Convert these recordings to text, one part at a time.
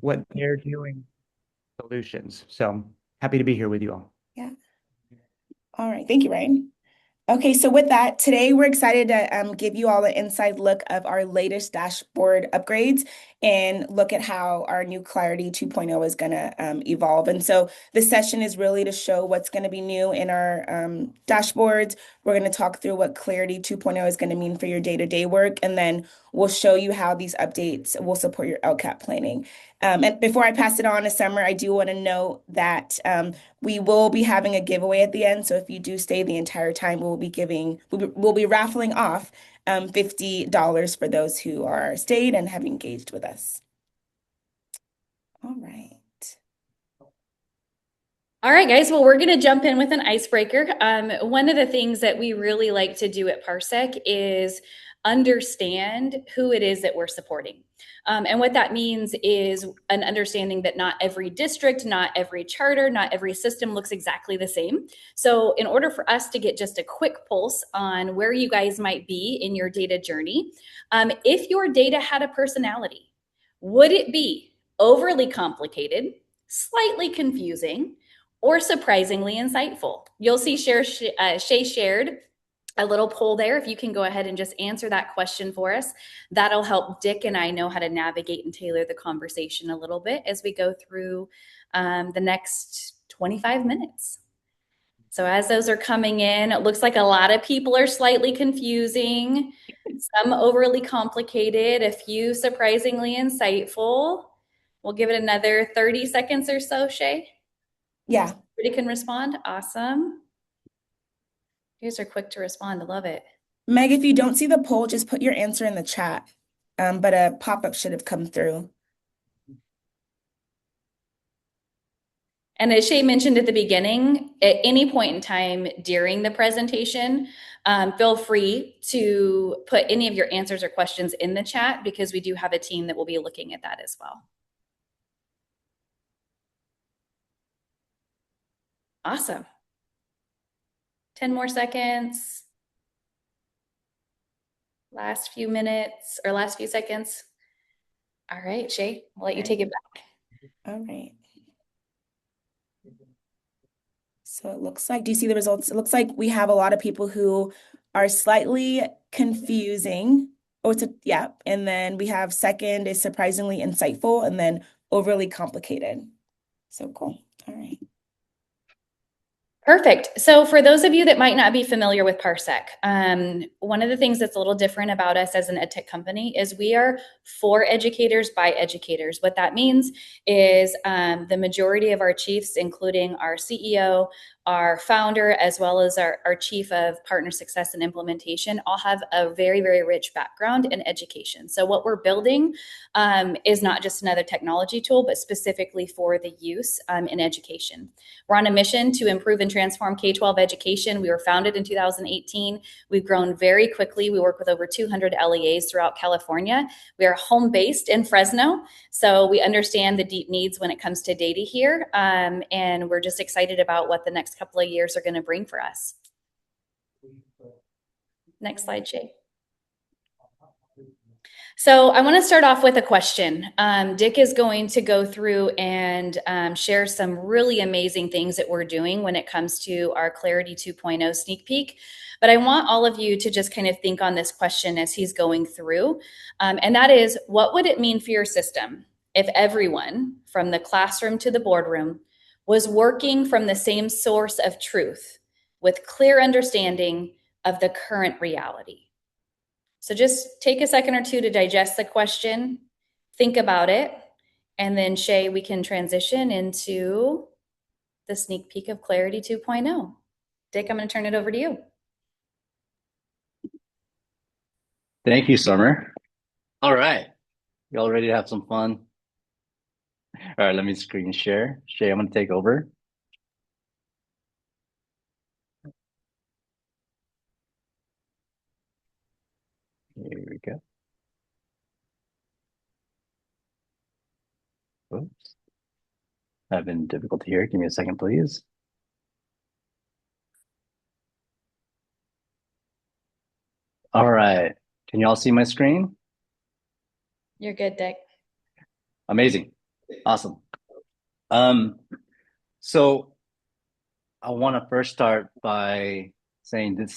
what they're doing, solutions. So happy to be here with you all. Yeah. All right. Thank you, Ryan. Okay, so with that, today we're excited to give you all an inside look of our latest dashboard upgrades and look at how our new Clarity 2.0 is going to evolve. And so this session is really to show what's going to be new in our dashboards. We're going to talk through what Clarity 2.0 is going to mean for your day-to-day work, and then we'll show you how these updates will support your LCAP planning. And before I pass it on to Summer, I do want to note that we will be having a giveaway at the end. So if you do stay the entire time, we'll be raffling off $50 for those who are stayed and have engaged with us. All right. All right, guys. Well, we're going to jump in with an icebreaker. One of the things that we really like to do at Parsec is understand who it is that we're supporting. And what that means is an understanding that not every district, not every charter, not every system looks exactly the same. So in order for us to get just a quick pulse on where you guys might be in your data journey, if your data had a personality, would it be overly complicated, slightly confusing, or surprisingly insightful? You'll see Shay shared a little poll there. If you can go ahead and just answer that question for us, that'll help Dick and I know how to navigate and tailor the conversation a little bit as we go through the next 25 minutes. So as those are coming in, it looks like a lot of people are slightly confusing, some overly complicated, a few surprisingly insightful. We'll give it another 30 seconds or so, Shay. Yeah. Everybody can respond. Awesome. You guys are quick to respond. I love it. Meg, if you don't see the poll, just put your answer in the chat. But a pop-up should have come through. And as Shay mentioned at the beginning, at any point in time during the presentation, feel free to put any of your answers or questions in the chat because we do have a team that will be looking at that as well. Awesome. 10 more seconds. Last few minutes or last few seconds. All right, Shay, I'll let you take it back. All right. So it looks like, do you see the results? It looks like we have a lot of people who are slightly confusing. Oh, yeah. And then we have second is surprisingly insightful, and then overly complicated. So cool. All right. Perfect. So for those of you that might not be familiar with Parsec, one of the things that's a little different about us as an edtech company is we are for educators by educators. What that means is the majority of our chiefs, including our CEO, our founder, as well as our chief of partner success and implementation, all have a very, very rich background in education. So what we're building is not just another technology tool, but specifically for the use in education. We're on a mission to improve and transform K-12 education. We were founded in 2018. We've grown very quickly. We work with over 200 LEAs throughout California. We are home-based in Fresno, so we understand the deep needs when it comes to data here, and we're just excited about what the next couple of years are going to bring for us. Next slide, Shay. So I want to start off with a question. Dick is going to go through and share some really amazing things that we're doing when it comes to our Clarity 2.0 sneak peek. But I want all of you to just kind of think on this question as he's going through. And that is, what would it mean for your system if everyone from the classroom to the boardroom was working from the same source of truth with clear understanding of the current reality? So just take a second or two to digest the question, think about it, and then Shay, we can transition into the sneak peek of Clarity 2.0. Dick, I'm going to turn it over to you. Thank you, Summer. All right. Y'all ready to have some fun? All right, let me screen share. Shay, I'm going to take over. Here we go. Oops. Having difficulty here. Give me a second, please. All right. Can y'all see my screen? You're good, Dick. Amazing. Awesome. So I want to first start by saying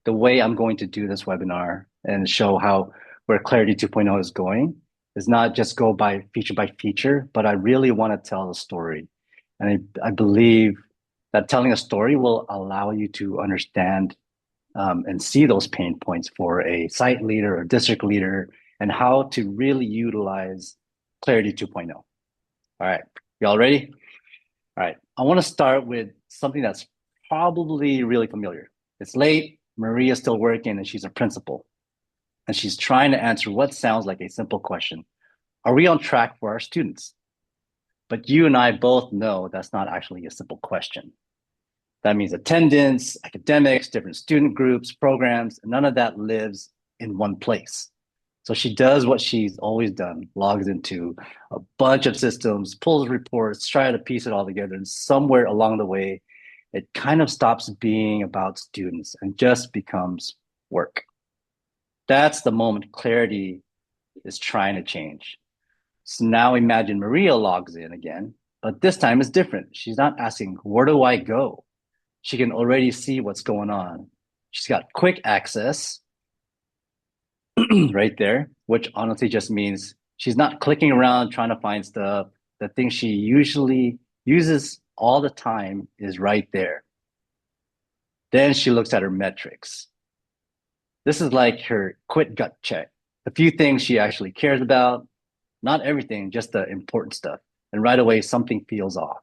the way I'm going to do this webinar and show how where Clarity 2.0 is going is not just go by feature, but I really want to tell a story. And I believe that telling a story will allow you to understand and see those pain points for a site leader or district leader and how to really utilize Clarity 2.0. All right, y'all ready? All right, I want to start with something that's probably really familiar. It's late, Maria's still working, and she's a principal. And she's trying to answer what sounds like a simple question. Are we on track for our students? But you and I both know that's not actually a simple question. That means attendance, academics, different student groups, programs, and none of that lives in one place. So she does what she's always done, logs into a bunch of systems, pulls reports, try to piece it all together. And somewhere along the way, it kind of stops being about students and just becomes work. That's the moment Clarity is trying to change. So now imagine Maria logs in again, but this time it's different. She's not asking, where do I go? She can already see what's going on. She's got quick access right there, which honestly just means she's not clicking around trying to find stuff. The thing she usually uses all the time is right there. Then she looks at her metrics. This is like her quick gut check. The few things she actually cares about, not everything, just the important stuff. And right away, something feels off.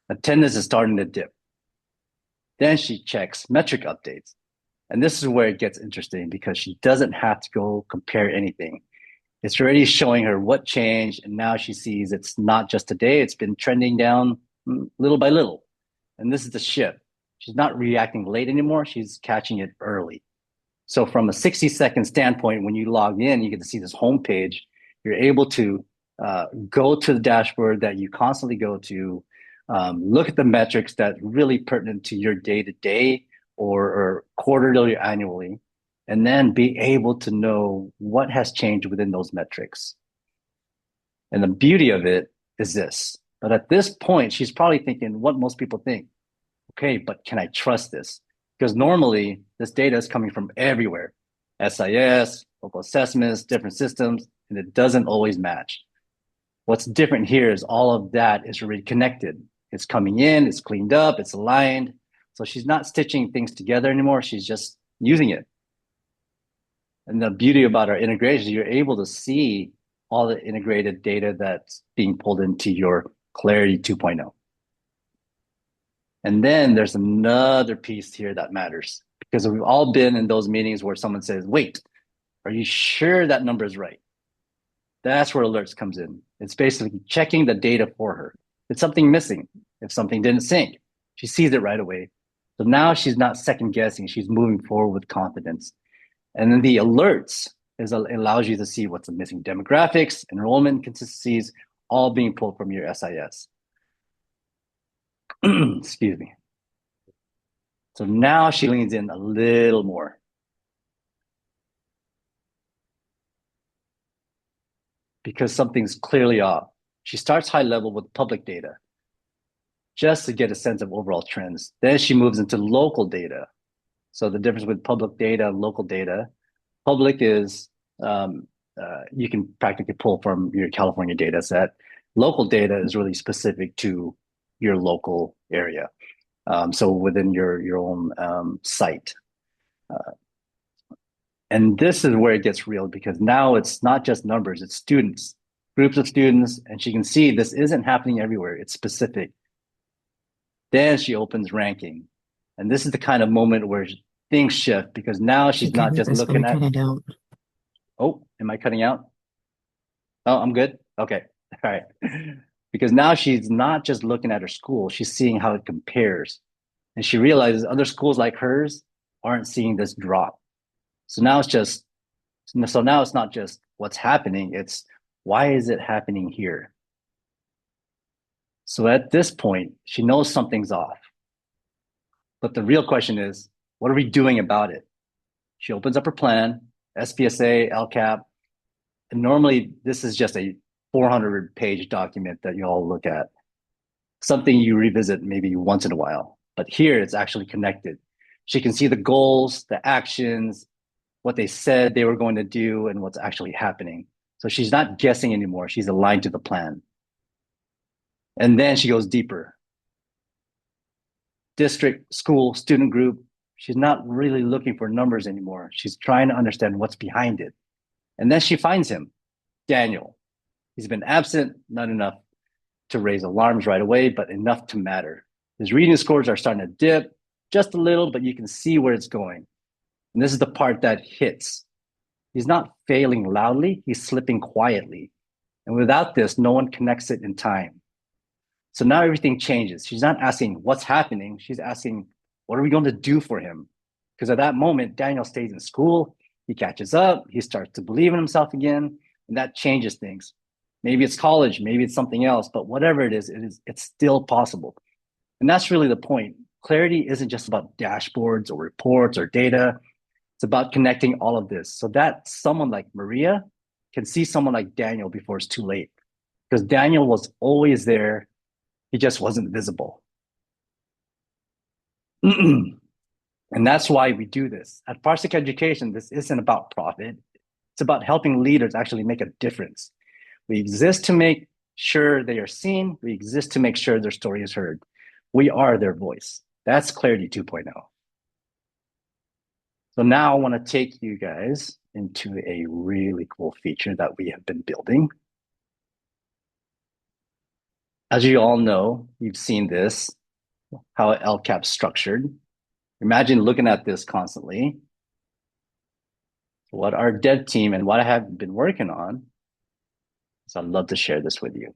Attendance is starting to dip. Then she checks metric updates. And this is where it gets interesting because she doesn't have to go compare anything. It's already showing her what changed. And now she sees it's not just today, it's been trending down little by little. And this is the shift. She's not reacting late anymore. She's catching it early. So from a 60-second standpoint, when you log in, you get to see this homepage. You're able to go to the dashboard that you constantly go to, look at the metrics that are really pertinent to your day-to-day or quarterly or annually, and then be able to know what has changed within those metrics. And the beauty of it is this. But at this point, she's probably thinking what most people think. Okay, but can I trust this? Because normally this data is coming from everywhere. SIS, local assessments, different systems, and it doesn't always match. What's different here is all of that is already connected. It's coming in, it's cleaned up, it's aligned. So she's not stitching things together anymore. She's just using it. And the beauty about our integration, you're able to see all the integrated data that's being pulled into your Clarity 2.0. And then there's another piece here that matters because we've all been in those meetings where someone says, wait, are you sure that number is right? That's where alerts comes in. It's basically checking the data for her. If something missing, if something didn't sync, she sees it right away. So now she's not second guessing. She's moving forward with confidence. And then the alerts allows you to see what's the missing demographics, enrollment consistencies, all being pulled from your SIS. Excuse me. So now she leans in a little more. Because something's clearly off. She starts high level with public data just to get a sense of overall trends. Then she moves into local data. So the difference with public data and local data, public is you can practically pull from your California data set. Local data is really specific to your local area. So within your own site. And this is where it gets real because now it's not just numbers, it's students, groups of students, and she can see this isn't happening everywhere, it's specific. Then she opens ranking. And this is the kind of moment where things shift because now she's not just looking at. Oh, am I cutting out? Oh, I'm good. Okay. All right. Because now she's not just looking at her school, she's seeing how it compares. And she realizes other schools like hers aren't seeing this drop. So now it's not just what's happening, it's why is it happening here? So at this point, she knows something's off. But the real question is, what are we doing about it? She opens up her plan, SPSA, LCAP, and normally this is just a 400-page document that you all look at, something you revisit maybe once in a while. But here it's actually connected. She can see the goals, the actions, what they said they were going to do, and what's actually happening. So she's not guessing anymore. She's aligned to the plan. And then she goes deeper. District, school, student group. She's not really looking for numbers anymore. She's trying to understand what's behind it. And then she finds him, Daniel. He's been absent, not enough to raise alarms right away, but enough to matter. His reading scores are starting to dip just a little, but you can see where it's going. And this is the part that hits. He's not failing loudly, he's slipping quietly. And without this, no one connects it in time. So now everything changes. She's not asking what's happening. She's asking, what are we going to do for him? Because at that moment, Daniel stays in school. He catches up. He starts to believe in himself again. And that changes things. Maybe it's college. Maybe it's something else. But whatever it is, it's still possible. And that's really the point. Clarity isn't just about dashboards or reports or data. It's about connecting all of this so that someone like Maria can see someone like Daniel before it's too late. Because Daniel was always there. He just wasn't visible. And that's why we do this. At Parsec Education, this isn't about profit. It's about helping leaders actually make a difference. We exist to make sure they are seen. We exist to make sure their story is heard. We are their voice. That's Clarity 2.0. So now I want to take you guys into a really cool feature that we have been building. As you all know, you've seen this, how LCAP's structured. Imagine looking at this constantly. What our dev team and what I have been working on, so I'd love to share this with you.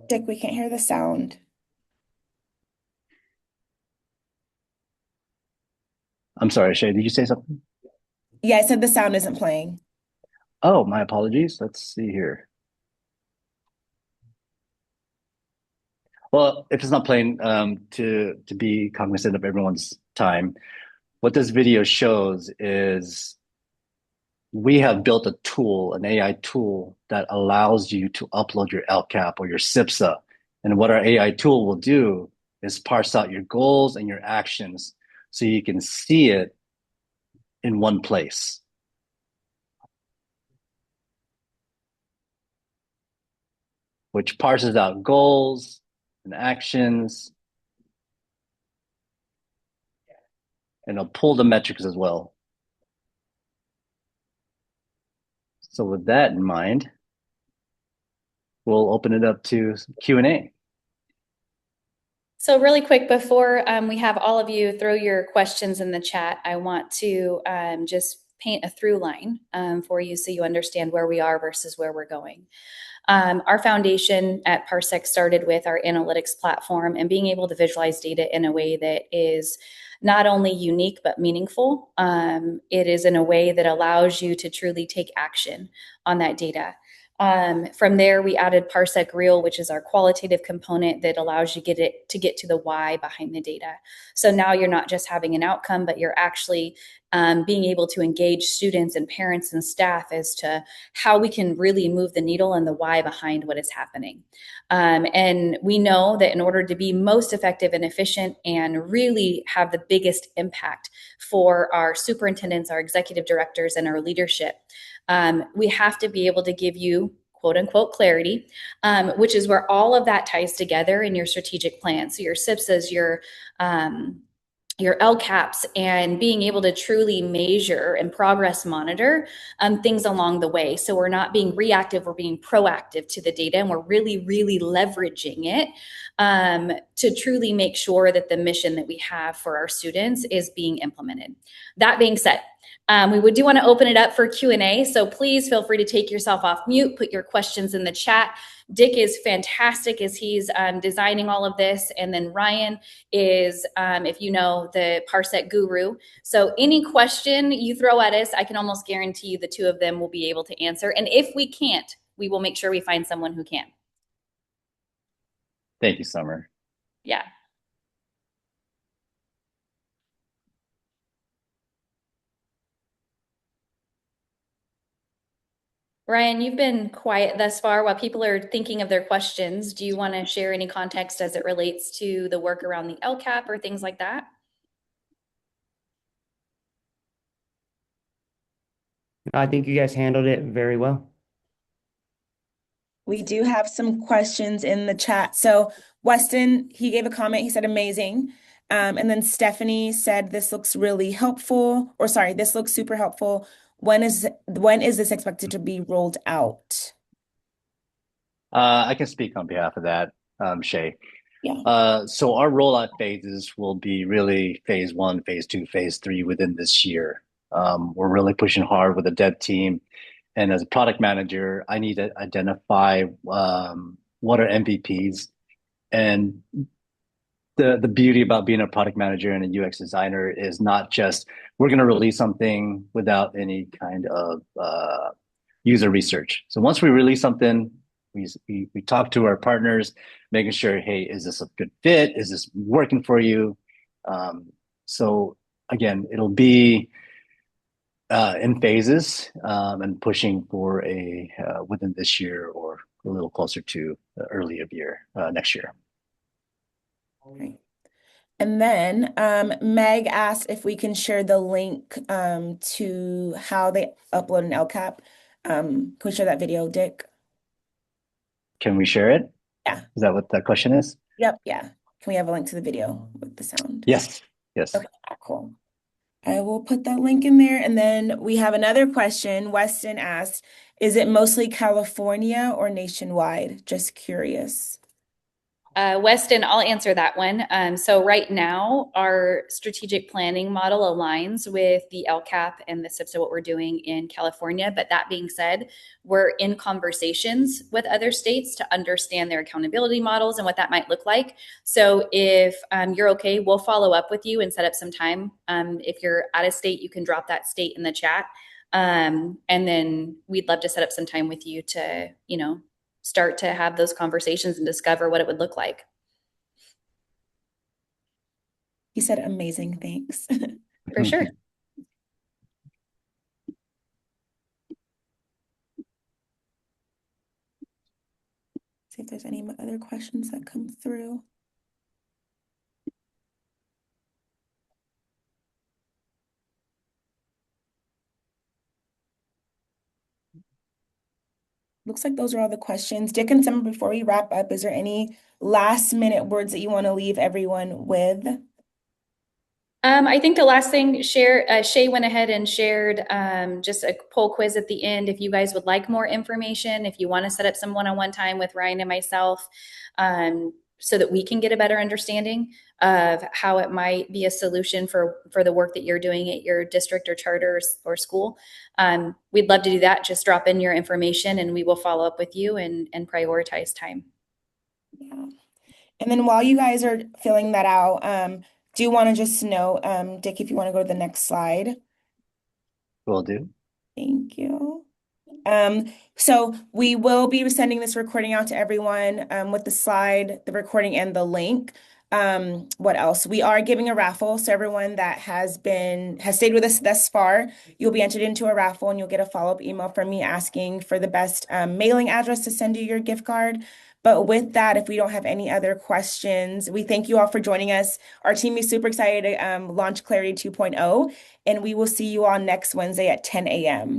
Dick, we can't hear the sound. I'm sorry, Shay, did you say something? Yeah, I said the sound isn't playing. Oh, my apologies. Let's see here. Well, if it's not playing, to be cognizant of everyone's time, what this video shows is we have built a tool, an AI tool that allows you to upload your LCAP or your SIPSA. And what our AI tool will do is parse out your goals and your actions so you can see it in one place. Which parses out goals and actions. And it'll pull the metrics as well. So with that in mind, we'll open it up to Q&A. So really quick, before we have all of you throw your questions in the chat, I want to just paint a through line for you so you understand where we are versus where we're going. Our foundation at Parsec started with our analytics platform and being able to visualize data in a way that is not only unique but meaningful. It is in a way that allows you to truly take action on that data. From there, we added Parsec Real, which is our qualitative component that allows you to get to the why behind the data. So now you're not just having an outcome, but you're actually being able to engage students and parents and staff as to how we can really move the needle and the why behind what is happening. And we know that in order to be most effective and efficient and really have the biggest impact for our superintendents, our executive directors, and our leadership, we have to be able to give you quote unquote clarity, which is where all of that ties together in your strategic plan. So your SIPSAs, your LCAPs, and being able to truly measure and progress monitor things along the way. So we're not being reactive, we're being proactive to the data, and we're really, really leveraging it to truly make sure that the mission that we have for our students is being implemented. That being said, We do want to open it up for Q&A, so please feel free to take yourself off mute, put your questions in the chat. Dick is fantastic as he's designing all of this, and then Ryan is, if you know, the Parsec guru. So any question you throw at us, I can almost guarantee you the two of them will be able to answer. And if we can't, we will make sure we find someone who can. Thank you, Summer. Yeah. Ryan, you've been quiet thus far while people are thinking of their questions. Do you want to share any context as it relates to the work around the LCAP or things like that? I think you guys handled it very well. We do have some questions in the chat. So Weston, he gave a comment. He said, amazing. And then Stephanie said, this looks really helpful, or sorry, this looks super helpful. When is this expected to be rolled out? I can speak on behalf of that, Shay. Yeah. So our rollout phases will be really phase 1, phase 2, phase 3 within this year. We're really pushing hard with the dev team. And as a product manager, I need to identify what are MVPs. And the beauty about being a product manager and a UX designer is not just we're going to release something without any kind of user research. So once we release something, we talk to our partners, making sure, hey, is this a good fit? Is this working for you? So again, it'll be in phases and pushing for a within this year or a little closer to the early of year next year. Right. And then Meg asked if we can share the link to how they upload an LCAP. Can we share that video, Dick? Can we share it? Yeah. Is that what that question is? Yep. Yeah. Can we have a link to the video with the sound? Yes. Yes. Okay, cool. I will put that link in there. And then we have another question. Weston asked, is it mostly California or nationwide? Just curious. Weston, I'll answer that one. So right now, our strategic planning model aligns with the LCAP and the SIPs of what we're doing in California. But that being said, we're in conversations with other states to understand their accountability models and what that might look like. So if you're okay, we'll follow up with you and set up some time. If you're out of state, you can drop that state in the chat. And then we'd love to set up some time with you to, start to have those conversations and discover what it would look like. He said, amazing, thanks. For sure. See if there's any other questions that come through. Looks like those are all the questions. Dick and Summer, before we wrap up, is there any last minute words that you want to leave everyone with? I think the last thing, Shay went ahead and shared just a poll quiz at the end. If you guys would like more information, if you want to set up some one-on-one time with Ryan and myself, so that we can get a better understanding of how it might be a solution for the work that you're doing at your district or charter or school. We'd love to do that. Just drop in your information and we will follow up with you and prioritize time. Yeah. And then while you guys are filling that out, do you want to just know, Dick, if you want to go to the next slide? Will do. Thank you. So we will be sending this recording out to everyone with the slide, the recording, and the link. What else? We are giving a raffle. So everyone that has stayed with us thus far, you'll be entered into a raffle and you'll get a follow-up email from me asking for the best mailing address to send you your gift card. But with that, if we don't have any other questions, we thank you all for joining us. Our team is super excited to launch Clarity 2.0, and we will see you all next Wednesday at 10 a.m.